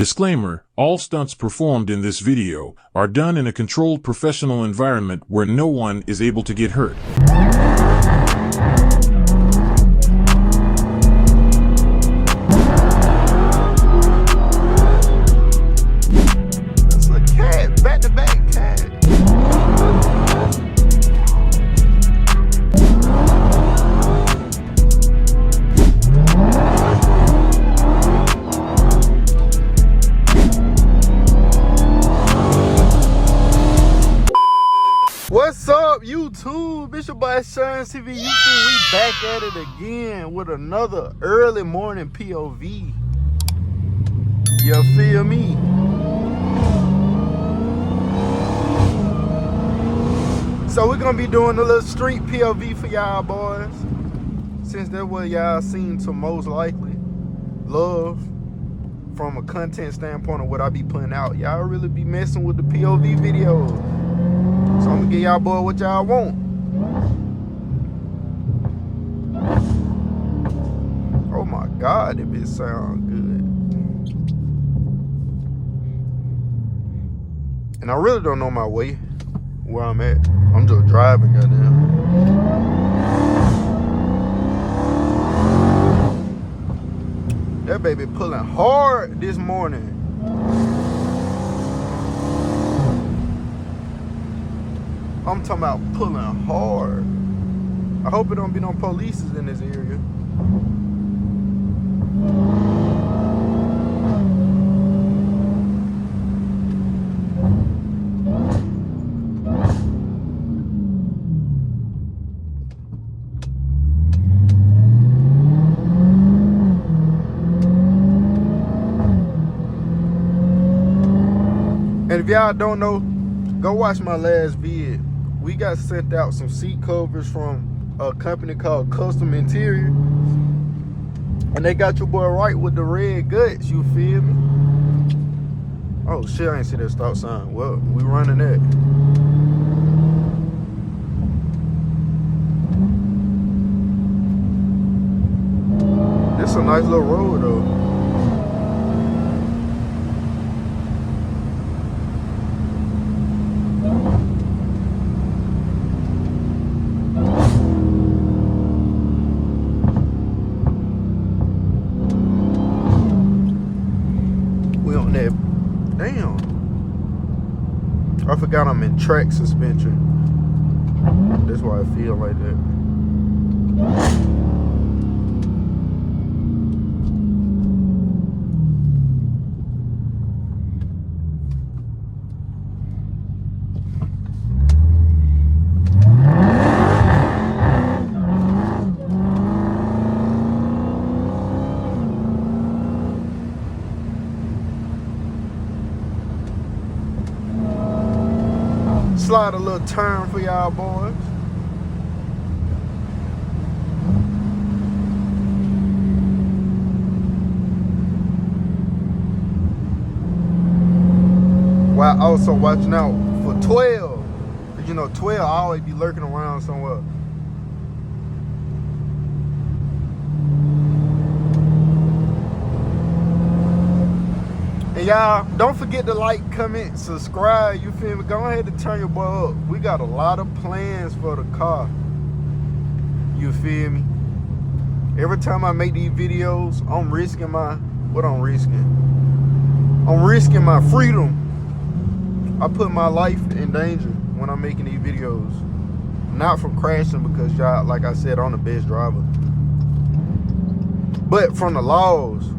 Disclaimer, all stunts performed in this video are done in a controlled professional environment where no one is able to get hurt. That's a cat, back-to-back cat. What's up, YouTube? It's your boy Sean TV. We back at it again with another early morning POV. You feel me? So we're gonna be doing a little street POV for y'all boys, since that's what y'all seem to most likely love from a content standpoint of what I be putting out. Y'all really be messing with the POV videos. So I'm gonna give y'all boy what y'all want. Oh my God, that bitch sound good. And I really don't know my way, where I'm at. I'm just driving, goddamn. That baby pulling hard this morning. I'm talking about pulling hard. I hope it don't be no polices in this area. And if y'all don't know, go watch my last vid. We got sent out some seat covers from a company called Custom Interior, and they got your boy right with the red guts, you feel me? Oh shit, I ain't see that stop sign. Well, we running that. This a nice little road though. Damn, I forgot I'm in track suspension. That's why I feel like that. Slide a little turn for y'all boys. While also watching out for 12. Cause you know 12 always be lurking around somewhere. And y'all, don't forget to like, comment, subscribe, you feel me? Go ahead and turn your boy up. We got a lot of plans for the car. You feel me? Every time I make these videos, I'm risking my, what I'm risking? I'm risking my freedom. I put my life in danger when I'm making these videos. Not from crashing, because y'all, like I said, I'm the best driver. But from the laws.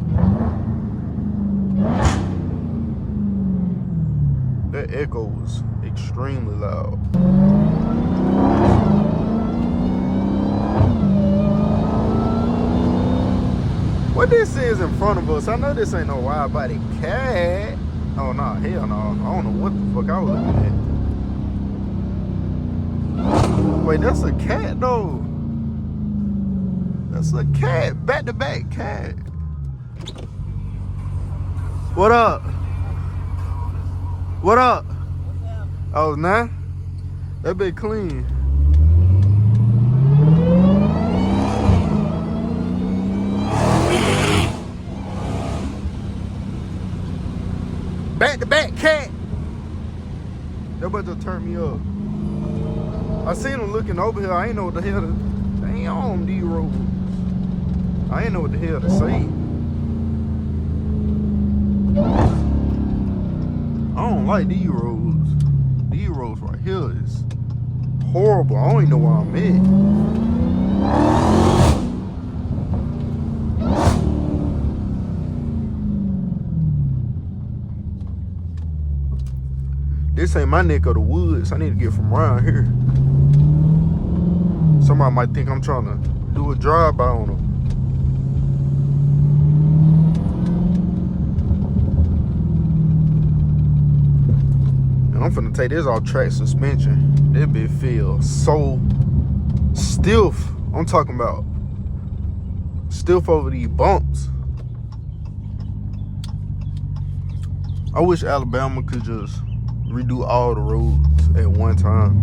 That echo was extremely loud. What this is in front of us, I know this ain't no wide body cat. Oh no, hell no. I don't know what the fuck I was looking at. Wait, that's a cat though. That's a cat, back-to-back cat. What up? What up? Oh, nah? That bit clean. Back to back, cat. That boy just turned me up. I seen him looking over here. I ain't know what the hell to... Damn, these roads. I ain't know what the hell to say. I don't like these roads. These roads right here is horrible. I don't even know where I'm at. This ain't my neck of the woods. I need to get from around here. Somebody might think I'm trying to do a drive-by on them. And I'm finna take this off track suspension. This bitch feels so stiff. I'm talking about stiff over these bumps. I wish Alabama could just redo all the roads at one time.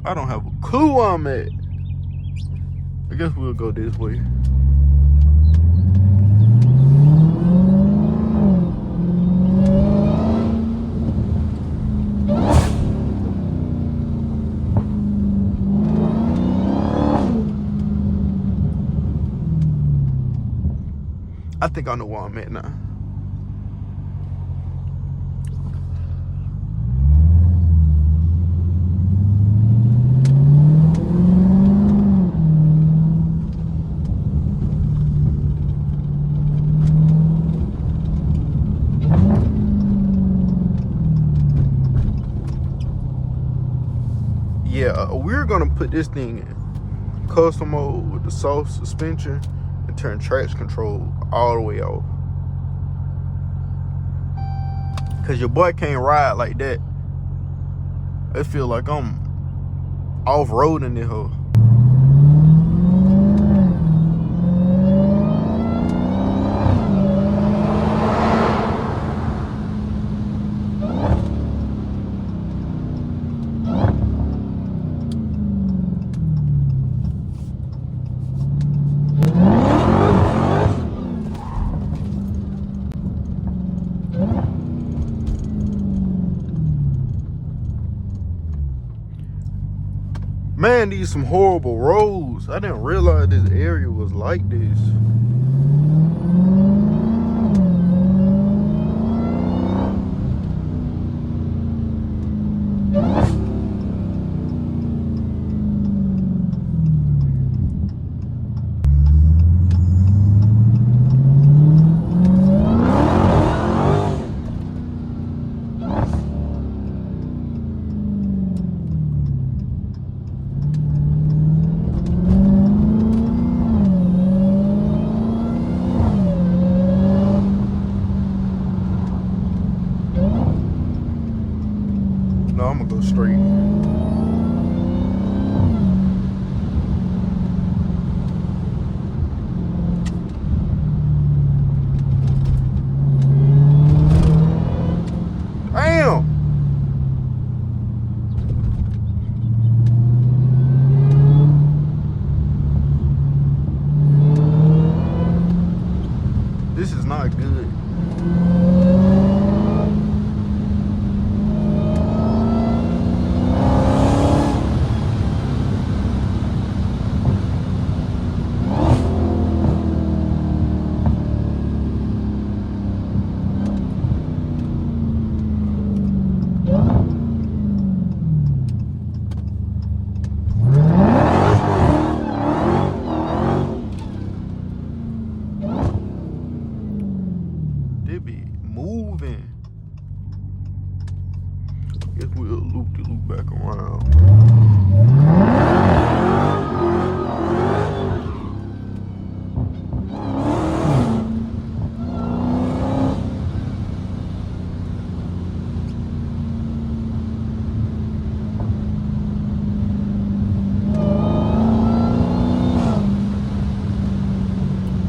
I don't have a clue where I'm at. I guess we'll go this way. I think I know where I'm at now. Yeah, we're gonna put this thing in custom mode with the soft suspension and turn traction control all the way off. Cause your boy can't ride like that. I feel like I'm off-roading this hoe. Man, these some horrible roads. I didn't realize this area was like this. No, I'm gonna go straight. Damn! This is not good. They be moving. Guess we'll loop the loop back around.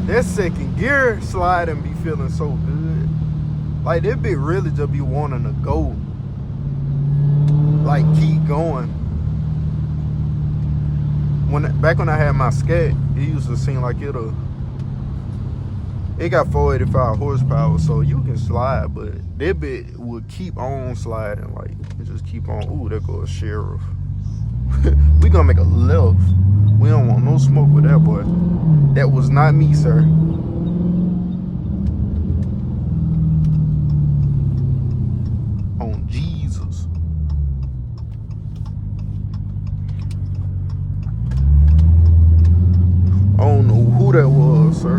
That second gear sliding be feeling so good. Like, this bitch really just be wanting to go. Like, keep going. Back when I had my Scat, it used to seem like it got 485 horsepower, so you can slide, but that bit would keep on sliding, like, it just keep on. Ooh, there goes Sheriff. We gonna make a left. We don't want no smoke with that boy. That was not me, sir. On Jesus. I don't know who that was, sir.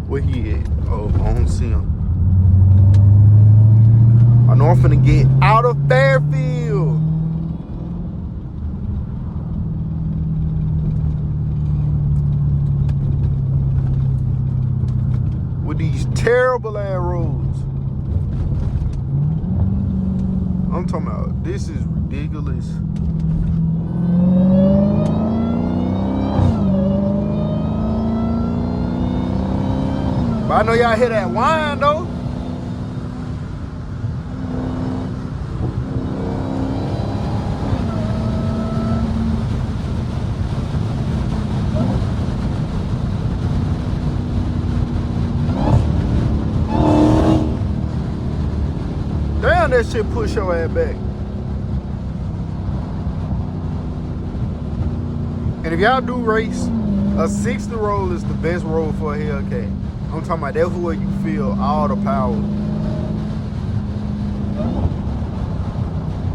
Where he at? Oh, I don't see him. I know I'm finna get out of Fairfield. With these terrible ass roads. I'm talking about, this is ridiculous. But I know y'all hear that whine though. Damn, that shit push your ass back. And if y'all do race, a 60 roll is the best roll for a Hellcat. I'm talking about that's where you feel all the power.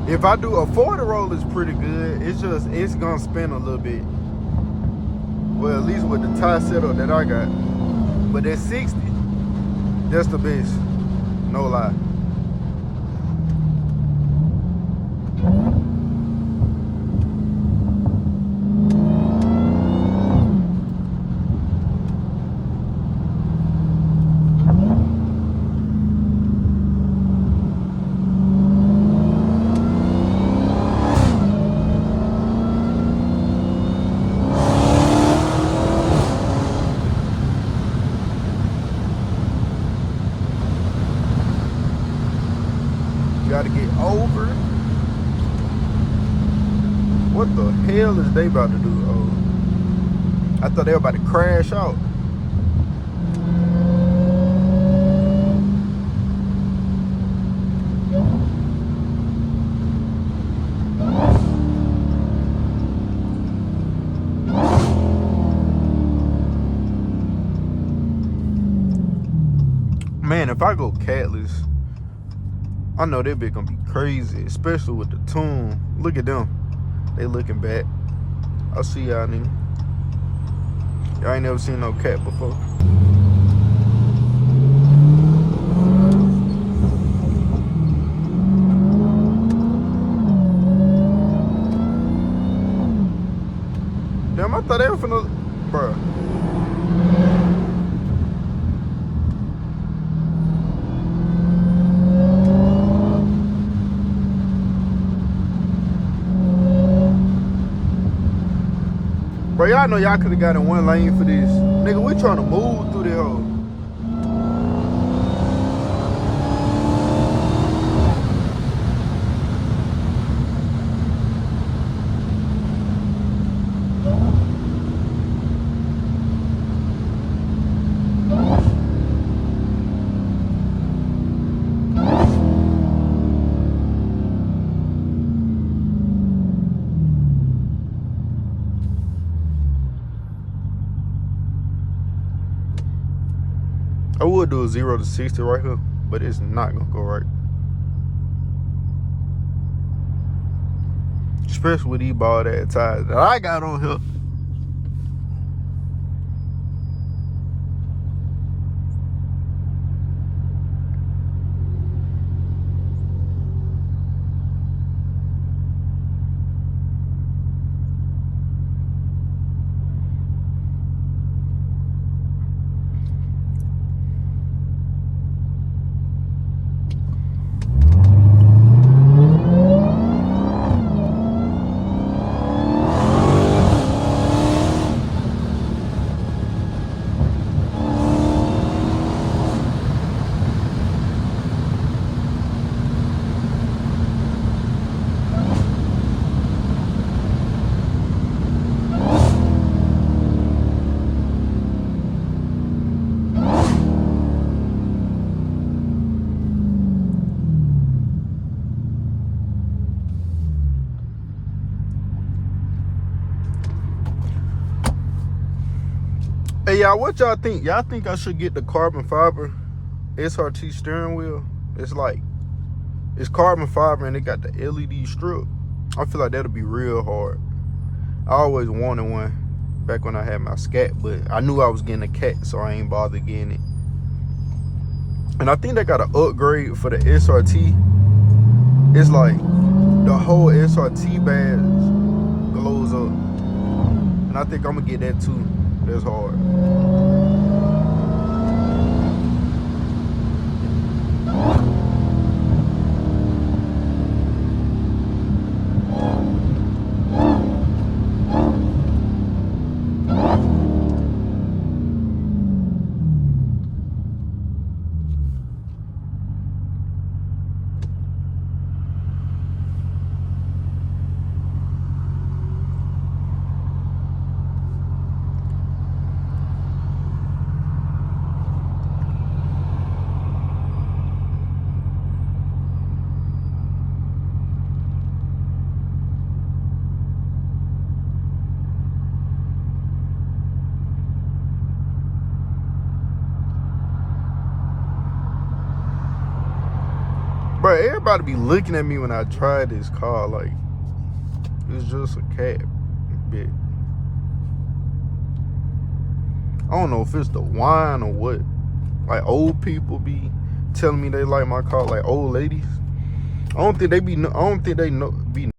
If I do a 40 roll, is pretty good. It's just, it's gonna spin a little bit. Well, at least with the tie setup that I got. But that 60, that's the best. No lie. Gotta get over. What the hell is they about to do? Oh, I thought they were about to crash out. Man, if I go catless, I know that bitch gonna be crazy, especially with the tune. Look at them. They looking back. I'll see y'all nigga. Y'all ain't never seen no cat before. Damn, I thought they were finna, bruh. Bro, y'all know y'all could have got in one lane for this. Nigga, we trying to move through the hole. I would do a 0 to 60 right here, but it's not gonna go right. Especially with these bald ass tires that I got on here. y'all, what y'all think? Y'all think I should get the carbon fiber SRT steering wheel? It's carbon fiber and it got the LED strip. I feel like that'll be real hard. I always wanted one back when I had my Scat, but I knew I was getting a Cat, so I ain't bothered getting it. And I think they got an upgrade for the SRT. It's like the whole SRT badge glows up. And I think I'm gonna get that too. That's hard. Bro, everybody be looking at me when I try this car like it's just a cab bit. I don't know if it's the wine or what. Like old people be telling me they like my car, like old ladies. I don't think they be